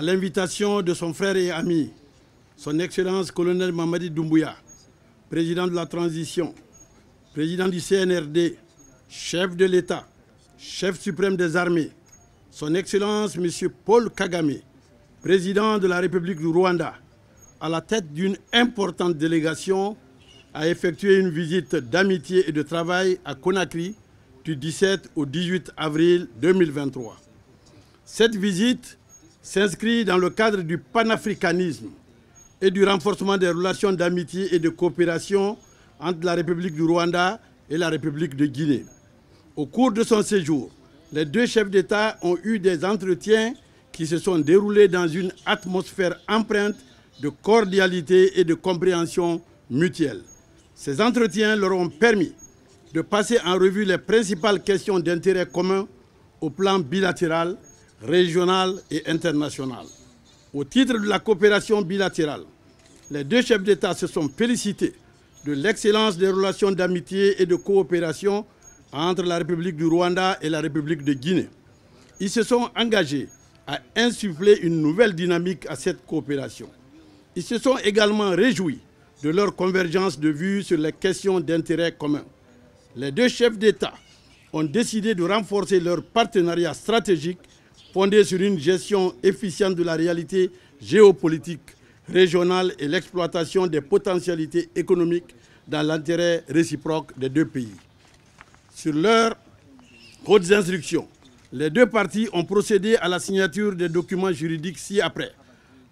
l'invitation de son frère et ami, son Excellence colonel Mamadi Doumbouya, président de la transition, président du CNRD, chef de l'État, chef suprême des armées, son Excellence M. Paul Kagame, président de la République du Rwanda, à la tête d'une importante délégation, a effectué une visite d'amitié et de travail à Conakry du 17 au 18 avril 2023. Cette visite s'inscrit dans le cadre du panafricanisme et du renforcement des relations d'amitié et de coopération entre la République du Rwanda et la République de Guinée. Au cours de son séjour, les deux chefs d'État ont eu des entretiens qui se sont déroulés dans une atmosphère empreinte de cordialité et de compréhension mutuelle. Ces entretiens leur ont permis de passer en revue les principales questions d'intérêt commun au plan bilatéral, régional et international. Au titre de la coopération bilatérale, les deux chefs d'État se sont félicités de l'excellence des relations d'amitié et de coopération entre la République du Rwanda et la République de Guinée. Ils se sont engagés à insuffler une nouvelle dynamique à cette coopération. Ils se sont également réjouis de leur convergence de vues sur les questions d'intérêt commun. Les deux chefs d'État ont décidé de renforcer leur partenariat stratégique fondé sur une gestion efficiente de la réalité géopolitique régionale et l'exploitation des potentialités économiques dans l'intérêt réciproque des deux pays. Sur leurs hautes instructions, les deux parties ont procédé à la signature des documents juridiques ci-après.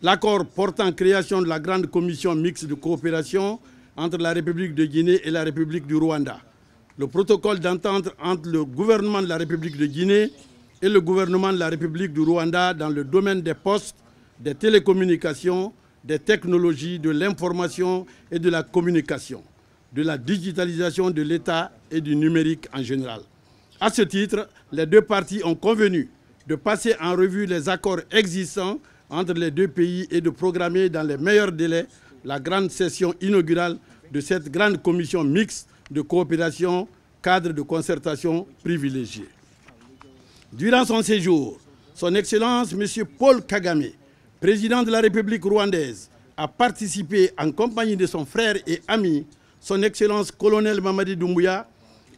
L'accord portant création de la grande commission mixte de coopération entre la République de Guinée et la République du Rwanda. Le protocole d'entente entre le gouvernement de la République de Guinée et le gouvernement de la République du Rwanda dans le domaine des postes, des télécommunications, des technologies, de l'information et de la communication, de la digitalisation de l'État et du numérique en général. À ce titre, les deux parties ont convenu de passer en revue les accords existants entre les deux pays et de programmer dans les meilleurs délais la grande session inaugurale de cette grande commission mixte de coopération, cadre de concertation privilégié. Durant son séjour, son Excellence M. Paul Kagame, président de la République rwandaise, a participé en compagnie de son frère et ami, son Excellence colonel Mamadi Doumbouya,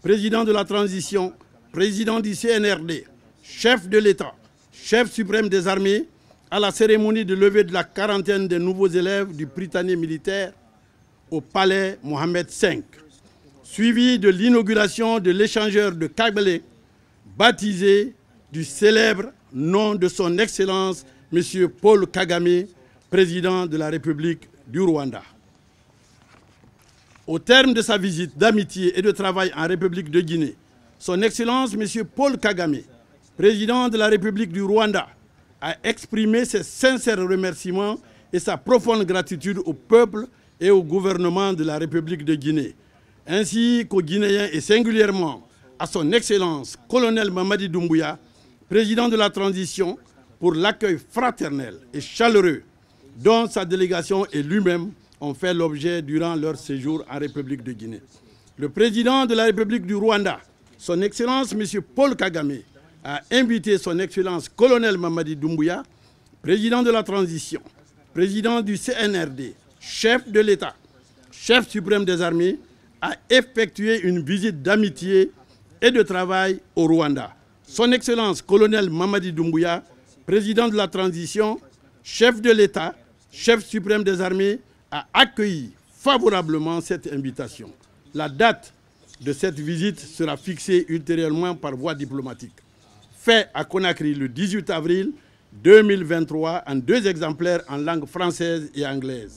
président de la transition, président du CNRD, chef de l'État, chef suprême des armées, à la cérémonie de levée de la quarantaine des nouveaux élèves du Prytanée militaire au palais Mohamed V, suivi de l'inauguration de l'échangeur de Kabylie, baptisé du célèbre nom de son Excellence M. Paul Kagame, président de la République du Rwanda. Au terme de sa visite d'amitié et de travail en République de Guinée, son Excellence M. Paul Kagame, président de la République du Rwanda, a exprimé ses sincères remerciements et sa profonde gratitude au peuple et au gouvernement de la République de Guinée, ainsi qu'aux Guinéens et singulièrement à son Excellence colonel Mamadi Doumbouya, président de la transition, pour l'accueil fraternel et chaleureux dont sa délégation et lui-même ont fait l'objet durant leur séjour en République de Guinée. Le président de la République du Rwanda, son Excellence M. Paul Kagame, a invité son Excellence colonel Mamadi Doumbouya, président de la transition, président du CNRD, chef de l'État, chef suprême des armées, à effectuer une visite d'amitié et de travail au Rwanda. Son Excellence colonel Mamadi Doumbouya, président de la transition, chef de l'État, chef suprême des armées, a accueilli favorablement cette invitation. La date de cette visite sera fixée ultérieurement par voie diplomatique. Fait à Conakry le 18 avril 2023 en 2 exemplaires en langue française et anglaise.